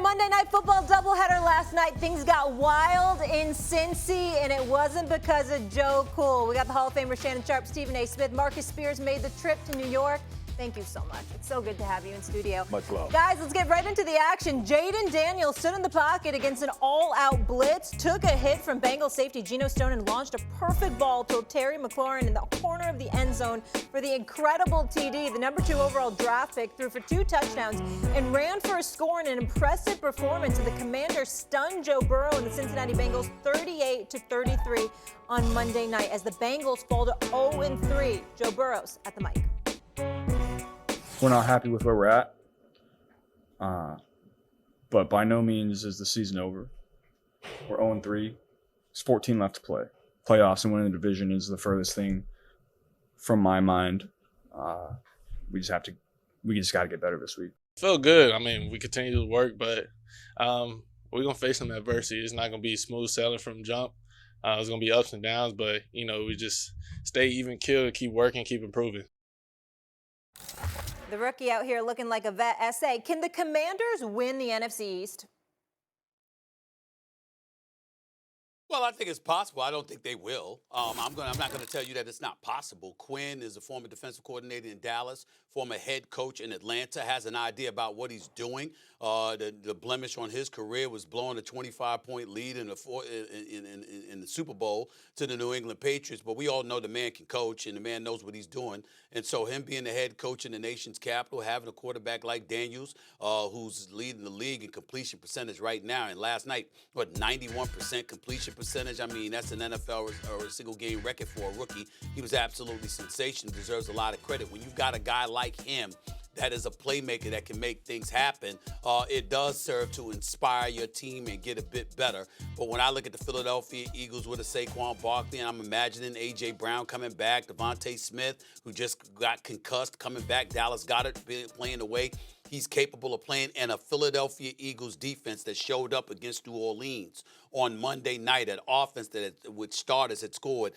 Monday Night Football doubleheader last night. Things got wild in Cincy, and it wasn't because of Joe Cool. We got the Hall of Famer Shannon Sharpe, Stephen A. Smith, Marcus Spears made the trip to New York. Thank you so much. It's so good to have you in studio. Much love. Guys, let's get right into the action. Jayden Daniels stood in the pocket against an all-out blitz, took a hit from Bengals safety Geno Stone, and launched a perfect ball to Terry McLaurin in the corner of the end zone for the incredible TD. The number 2 overall draft pick threw for 2 touchdowns and ran for a score in an impressive performance. And the Commanders stunned Joe Burrow and the Cincinnati Bengals 38-33 on Monday night as the Bengals fall to 0-3. Joe Burrow's at the mic. We're not happy with where we're at, but by no means is the season over. We're 0-3. There's 14 left to play. Playoffs and winning the division is the furthest thing from my mind. We just got to get better this week. Feel good. I mean, we continue to work, but we're going to face some adversity. It's not going to be smooth sailing from jump. It's going to be ups and downs, but, we just stay even killed, keep working, keep improving. The rookie out here looking like a vet. SA, can the Commanders win the NFC East? Well, I think it's possible. I don't think they will. I'm not going to tell you that it's not possible. Quinn is a former defensive coordinator in Dallas, former head coach in Atlanta, has an idea about what he's doing. The blemish on his career was blowing a 25-point lead in the Super Bowl to the New England Patriots. But we all know the man can coach, and the man knows what he's doing. And so him being the head coach in the nation's capital, having a quarterback like Daniels, who's leading the league in completion percentage right now. And last night, 91% completion percentage. I mean, that's an NFL or a single game record for a rookie. He was absolutely sensational, deserves a lot of credit. When you've got a guy like him that is a playmaker that can make things happen, it does serve to inspire your team and get a bit better. But when I look at the Philadelphia Eagles with a Saquon Barkley, and I'm imagining A.J. Brown coming back, Devontae Smith, who just got concussed, coming back, Dallas Goedert playing the way he's capable of playing, and a Philadelphia Eagles defense that showed up against New Orleans on Monday night, an offense that with starters had scored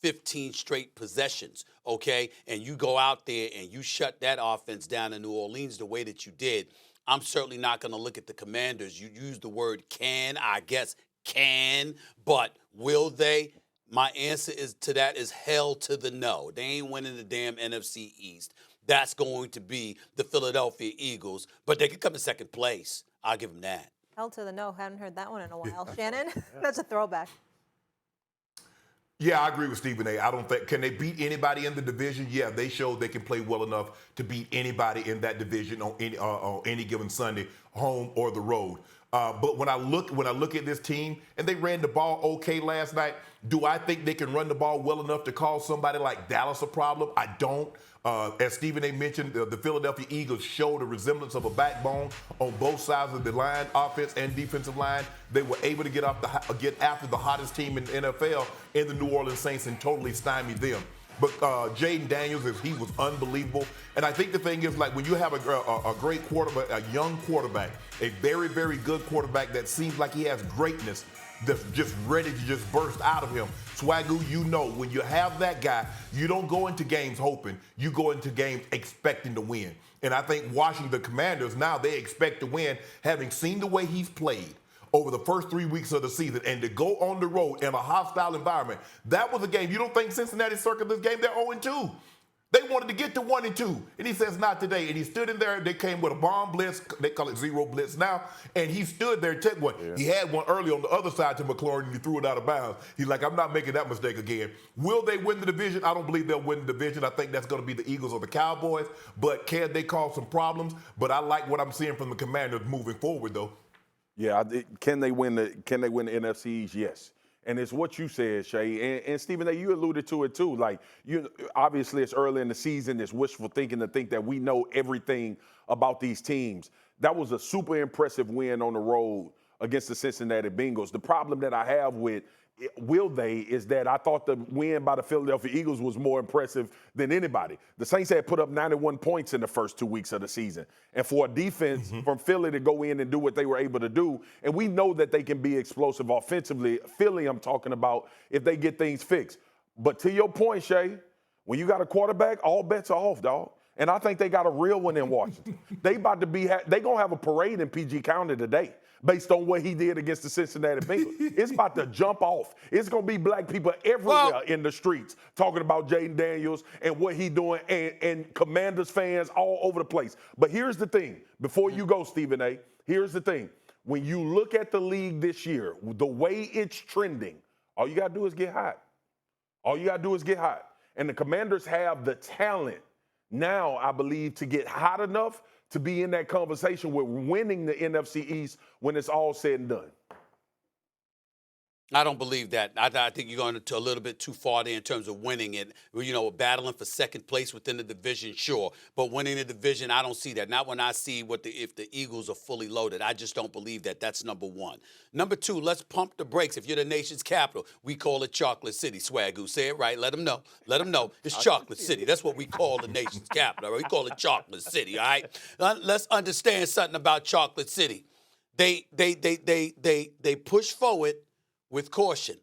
15 straight possessions, okay? And you go out there and you shut that offense down in New Orleans the way that you did. I'm certainly not going to look at the Commanders. You use the word can, I guess can, but will they? My answer to that is hell to the no. They ain't winning the damn NFC East. That's going to be the Philadelphia Eagles, but they could come in second place. I'll give them that. Hell to the no. Haven't heard that one in a while. Shannon, that's a throwback. Yeah, I agree with Stephen A. I don't think, can they beat anybody in the division? Yeah, they showed they can play well enough to beat anybody in that division on any given Sunday, home or the road. But when I look at this team, and they ran the ball okay last night, do I think they can run the ball well enough to cause somebody like Dallas a problem? I don't. As Stephen A. mentioned, the Philadelphia Eagles showed a resemblance of a backbone on both sides of the line, offense and defensive line. They were able to get after the hottest team in the NFL in the New Orleans Saints and totally stymie them. But Jayden Daniels, he was unbelievable. And I think the thing is, like, when you have a great quarterback, a young quarterback, a very, very good quarterback that seems like he has greatness that's just ready to just burst out of him. Swagoo, when you have that guy, you don't go into games hoping. You go into games expecting to win. And I think Washington Commanders, now they expect to win, having seen the way he's played over the first 3 weeks of the season, and to go on the road in a hostile environment. That was a game. You don't think Cincinnati circled this game? They're 0-2. They wanted to get to 1-2, and he says not today. And he stood in there. They came with a bomb blitz. They call it zero blitz now. And he stood there and took one. Yeah. He had one early on the other side to McLaurin, and he threw it out of bounds. He's like, I'm not making that mistake again. Will they win the division? I don't believe they'll win the division. I think that's going to be the Eagles or the Cowboys. But can they cause some problems? But I like what I'm seeing from the Commanders moving forward, though. Yeah, can they win the NFC East? Yes. And it's what you said, Shay. And Stephen A., you alluded to it too. Like, obviously it's early in the season. It's wishful thinking to think that we know everything about these teams. That was a super impressive win on the road against the Cincinnati Bengals. The problem that I have with will they is that I thought the win by the Philadelphia Eagles was more impressive than anybody. The Saints had put up 91 points in the first 2 weeks of the season. And for a defense from Philly to go in and do what they were able to do, and we know that they can be explosive offensively. Philly, I'm talking about, if they get things fixed. But to your point, Shay, when you got a quarterback, all bets are off, dog. And I think they got a real one in Washington. They about to be, they going to have a parade in PG County today based on what he did against the Cincinnati Bengals. It's about to jump off. It's going to be black people everywhere in the streets talking about Jayden Daniels and what he doing and Commanders fans all over the place. But here's the thing. Before you go, Stephen A., here's the thing. When you look at the league this year, the way it's trending, all you got to do is get hot. All you got to do is get hot. And the Commanders have the talent now, I believe, to get hot enough to be in that conversation with winning the NFC East when it's all said and done. I don't believe that. I think you're going to a little bit too far there in terms of winning it. You know, battling for second place within the division, sure. But winning the division, I don't see that. Not when I see if the Eagles are fully loaded. I just don't believe that. That's number one. Number two, let's pump the brakes. If you're the nation's capital, we call it Chocolate City. Swagoo, say it right. Let them know. Let them know. It's Chocolate City. That's what we call the nation's capital. Right? We call it Chocolate City, all right? Let's understand something about Chocolate City. They push forward with caution.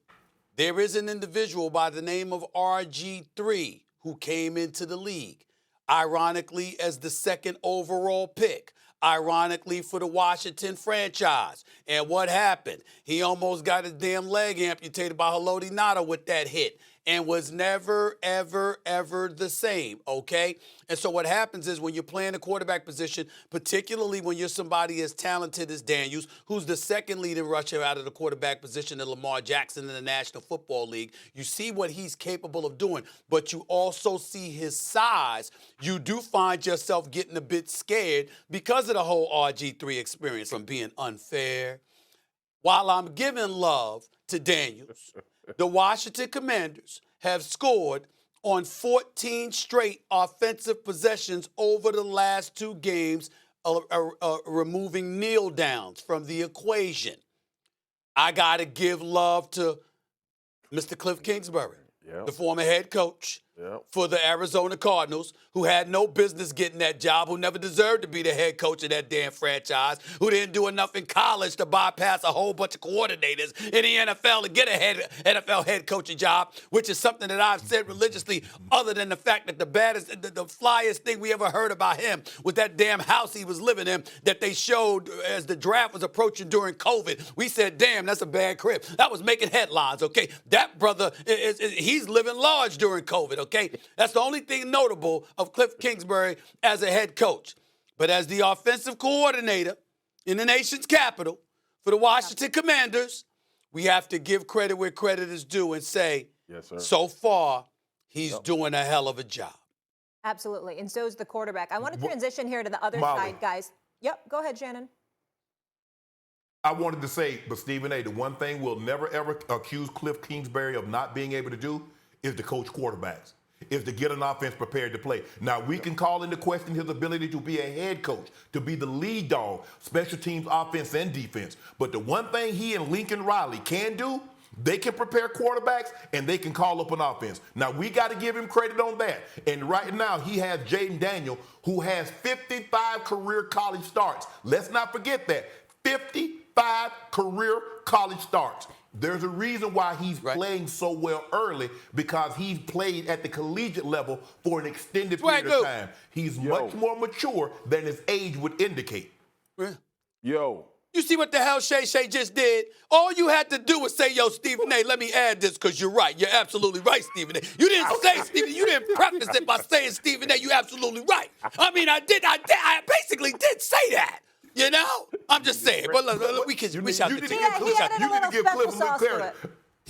There is an individual by the name of RG3 who came into the league, ironically as the second overall pick, ironically for the Washington franchise. And what happened? He almost got his damn leg amputated by Haloti Ngata with that hit and was never, ever, ever the same, okay? And so what happens is when you're playing the quarterback position, particularly when you're somebody as talented as Daniels, who's the second leading rusher out of the quarterback position to Lamar Jackson in the National Football League, you see what he's capable of doing, but you also see his size. You do find yourself getting a bit scared because of the whole RG3 experience from being unfair. While I'm giving love to Daniels, the Washington Commanders have scored on 14 straight offensive possessions over the last two games, removing kneel downs from the equation. I got to give love to Mr. Kliff Kingsbury, the former head coach for the Arizona Cardinals, who had no business getting that job, who never deserved to be the head coach of that damn franchise, who didn't do enough in college to bypass a whole bunch of coordinators in the NFL and get a NFL head coaching job, which is something that I've said religiously, other than the fact that the flyest thing we ever heard about him was that damn house he was living in that they showed as the draft was approaching during COVID. We said, damn, that's a bad crib. That was making headlines, okay? That brother, he's living large during COVID, okay? That's the only thing notable of Kliff Kingsbury as a head coach. But as the offensive coordinator in the nation's capital for the Washington Commanders, we have to give credit where credit is due and say, yes, sir, so far, he's doing a hell of a job. Absolutely. And so is the quarterback. I want to transition here to the other side, guys. Yep, go ahead, Shannon. I wanted to say, but Stephen A., the one thing we'll never, ever accuse Kliff Kingsbury of not being able to do is to coach quarterbacks, is to get an offense prepared to play. Now, we can call into question his ability to be a head coach, to be the lead dog, special teams, offense, and defense. But the one thing he and Lincoln Riley can do, they can prepare quarterbacks, and they can call up an offense. Now, we got to give him credit on that. And right now, he has Jayden Daniels, who has 55 career college starts. Let's not forget that. 55 career college starts. There's a reason why he's playing so well early, because he's played at the collegiate level for an extended period of time. He's much more mature than his age would indicate. You see what the hell Shay just did? All you had to do was say, yo, Stephen A., let me add this because you're right. You're absolutely right, Stephen A. You didn't say, Stephen, you didn't preface it by saying, Stephen A., you're absolutely right. I mean, I basically did say that. You know? I'm just saying. But look, we can shout the team. You need to give Kliff a little clarity.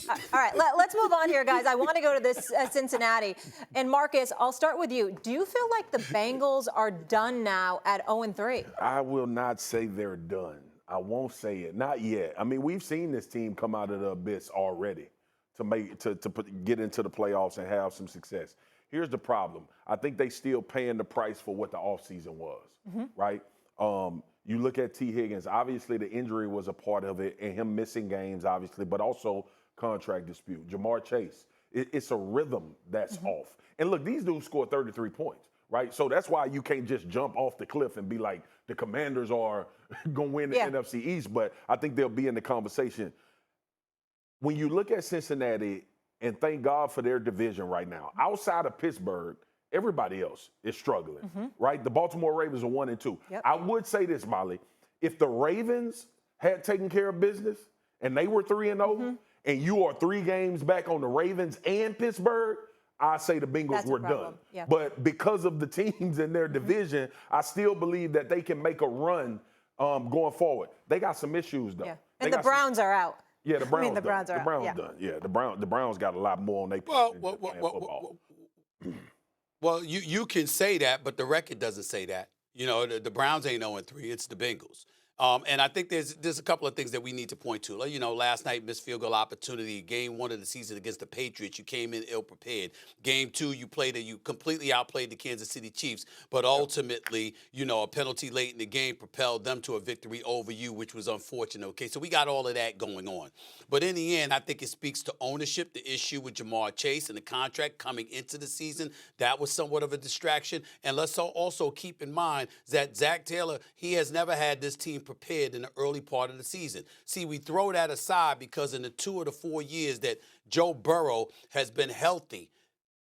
All right, let's move on here, guys. I want to go to this Cincinnati. And Marcus, I'll start with you. Do you feel like the Bengals are done now at 0-3? I will not say they're done. I won't say it. Not yet. I mean, we've seen this team come out of the abyss already to get into the playoffs and have some success. Here's the problem. I think they still paying the price for what the offseason was, right? You look at T. Higgins, obviously the injury was a part of it and him missing games, obviously, but also contract dispute. Jamar Chase, it's a rhythm that's off. And look, these dudes scored 33 points, right? So that's why you can't just jump off the cliff and be like, the Commanders are going to win the NFC East, but I think they'll be in the conversation. When you look at Cincinnati, and thank God for their division right now, outside of Pittsburgh, everybody else is struggling, right? The Baltimore Ravens are 1-2. Yep. I would say this, Molly. If the Ravens had taken care of business and they were 3-0, and you are 3 games back on the Ravens and Pittsburgh, I say the Bengals That's a were problem. done. Yeah. But because of the teams in their division, I still believe that they can make a run going forward. They got some issues, though. Yeah. They And the got some- Browns are out. Yeah, the Browns. the Browns done. are The Browns out. Yeah. done. Yeah, the Browns got a lot more on their Well, plate than playing football. Well, you can say that, but the record doesn't say that. You know, the Browns ain't 0-3. It's the Bengals. And I think there's a couple of things that we need to point to. You know, last night, missed field goal opportunity. Game 1 of the season against the Patriots, you came in ill-prepared. Game 2, you completely outplayed the Kansas City Chiefs. But ultimately, you know, a penalty late in the game propelled them to a victory over you, which was unfortunate. Okay, so we got all of that going on. But in the end, I think it speaks to ownership, the issue with Jamar Chase and the contract coming into the season. That was somewhat of a distraction. And let's also keep in mind that Zach Taylor, he has never had this team prepared in the early part of the season. See, we throw that aside because in the 2 of the 4 years that Joe Burrow has been healthy,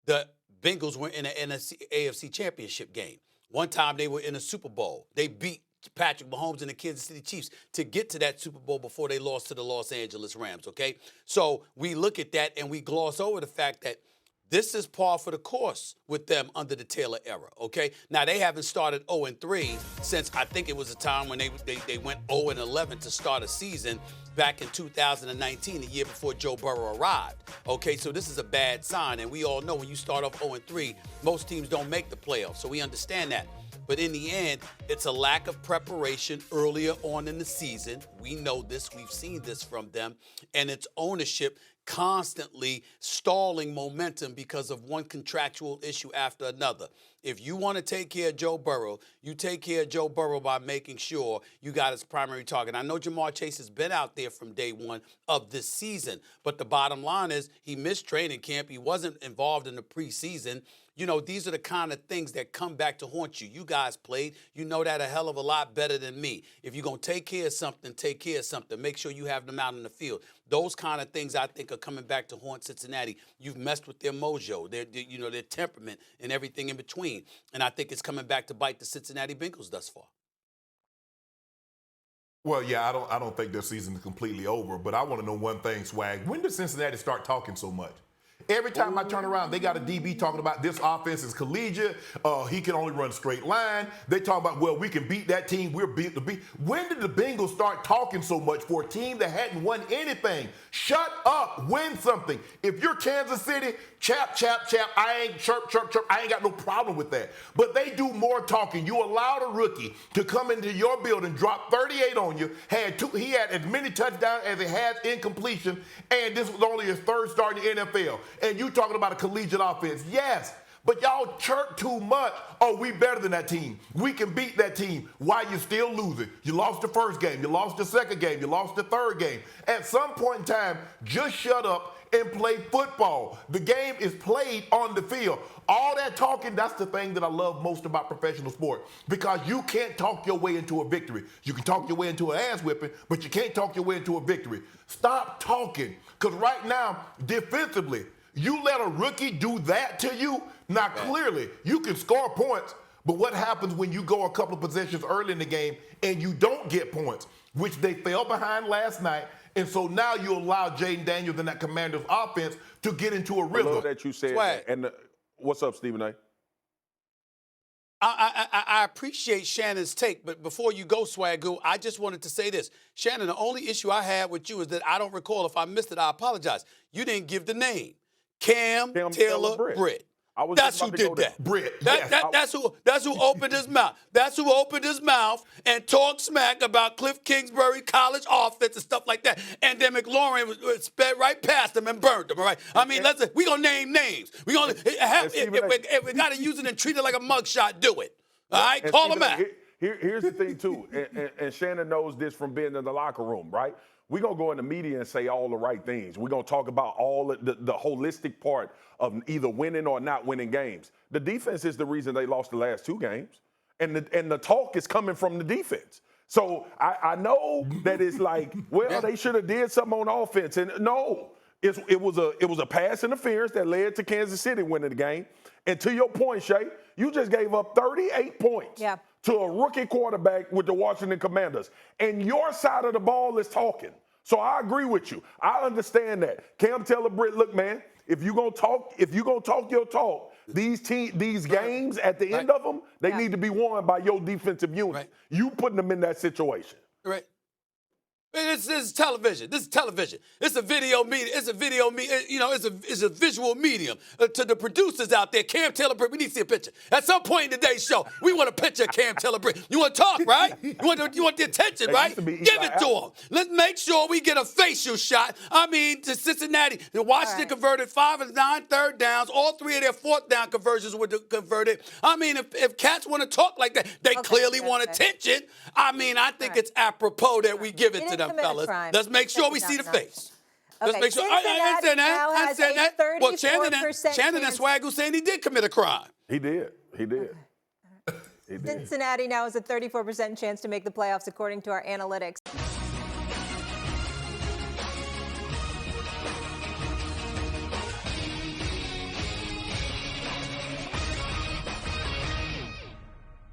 the Bengals were in an AFC championship game. One time they were in a Super Bowl. They beat Patrick Mahomes and the Kansas City Chiefs to get to that Super Bowl before they lost to the Los Angeles Rams, okay? So we look at that and we gloss over the fact that this is par for the course with them under the Taylor era, okay? Now, they haven't started 0-3 since I think it was a time when they went 0-11 to start a season back in 2019, the year before Joe Burrow arrived, okay? So this is a bad sign, and we all know when you start off 0-3, most teams don't make the playoffs, so we understand that. But in the end, it's a lack of preparation earlier on in the season. We know this. We've seen this from them. And it's ownership constantly stalling momentum because of one contractual issue after another. If you want to take care of Joe Burrow, you take care of Joe Burrow by making sure you got his primary target. I know Jamar Chase has been out there from day one of this season, but the bottom line is he missed training camp. He wasn't involved in the preseason. You know, these are the kind of things that come back to haunt you. You guys played. You know that a hell of a lot better than me. If you're going to take care of something, take care of something. Make sure you have them out in the field. Those kind of things I think are coming back to haunt Cincinnati. You've messed with their mojo, their temperament, and everything in between. And I think it's coming back to bite the Cincinnati Bengals thus far. Well, yeah, I don't think their season is completely over, but I want to know one thing, Swag. When does Cincinnati start talking so much? Every time I turn around, they got a DB talking about this offense is collegiate. He can only run straight line. They talk about, well, we can beat that team. We're beat the beat. When did the Bengals start talking so much for a team that hadn't won anything? Shut up. Win something. If you're Kansas City, chap. I ain't chirp. I ain't got no problem with that. But they do more talking. You allowed a rookie to come into your building, drop 38 on you. He had as many touchdowns as he has in completion, and this was only his 3rd start in the NFL. And you talking about a collegiate offense. Yes, but y'all chirp too much. Oh, we better than that team. We can beat that team. Why you still losing? You lost the 1st game. You lost the 2nd game. You lost the 3rd game. At some point in time, just shut up and play football. The game is played on the field. All that talking, that's the thing that I love most about professional sport, because you can't talk your way into a victory. You can talk your way into an ass whipping, but you can't talk your way into a victory. Stop talking, because right now, defensively, you let a rookie do that to you. Now, clearly, you can score points, but what happens when you go a couple of possessions early in the game and you don't get points, which they fell behind last night, and so now you allow Jayden Daniels and that Commanders offense to get into a rhythm. I love that you said that. And what's up, Stephen A? I appreciate Shannon's take, but before you go, Swagoo, I just wanted to say this. Shannon, the only issue I had with you is that I don't recall. If I missed it, I apologize. You didn't give the name. Cam Taylor Britt. That's who did that. Britt. That's who opened his mouth. That's who opened his mouth and talked smack about Kliff Kingsbury college offense and stuff like that. And then McLaurin sped right past him and burned him. All right. I mean, we gonna name names. We gonna if we gotta use it and treat it like a mugshot, do it. All right. Call him out. Here's the thing too, and Shannon knows this from being in the locker room, right? We're going to go in the media and say all the right things. We're going to talk about all the holistic part of either winning or not winning games. The defense is the reason they lost the last 2 games. And the talk is coming from the defense. So I know that it's like, well, they should have did something on offense. And no, It was a pass interference that led to Kansas City winning the game. And to your point, Shay, you just gave up 38 points to a rookie quarterback with the Washington Commanders. And your side of the ball is talking. So I agree with you. I understand that. Cam Taylor-Britt, look, man, if you're gonna talk your talk, these games at the end of them, they need to be won by your defensive unit. Right. You putting them in that situation. Right. This is television. This is television. It's a video medium. It's a video medium. You know, it's a visual medium. To the producers out there, Cam Taylor-Britt, we need to see a picture. At some point in today's show, we want a picture of Cam Taylor-Britt. You want to talk, right? You want the attention, right? Give it to him. Let's make sure we get a facial shot. I mean, to Cincinnati, Washington converted 5 of 9 third downs. All 3 of their fourth down conversions were converted. I mean, if cats want to talk like that, they clearly want attention. I mean, I think it's apropos that we give it to them, fellas. Let's make sure we see the face. Let's make sure. I said that. Well, Shannon and Swaggle saying he did commit a crime. He did. Cincinnati now has a 34% chance to make the playoffs, according to our analytics.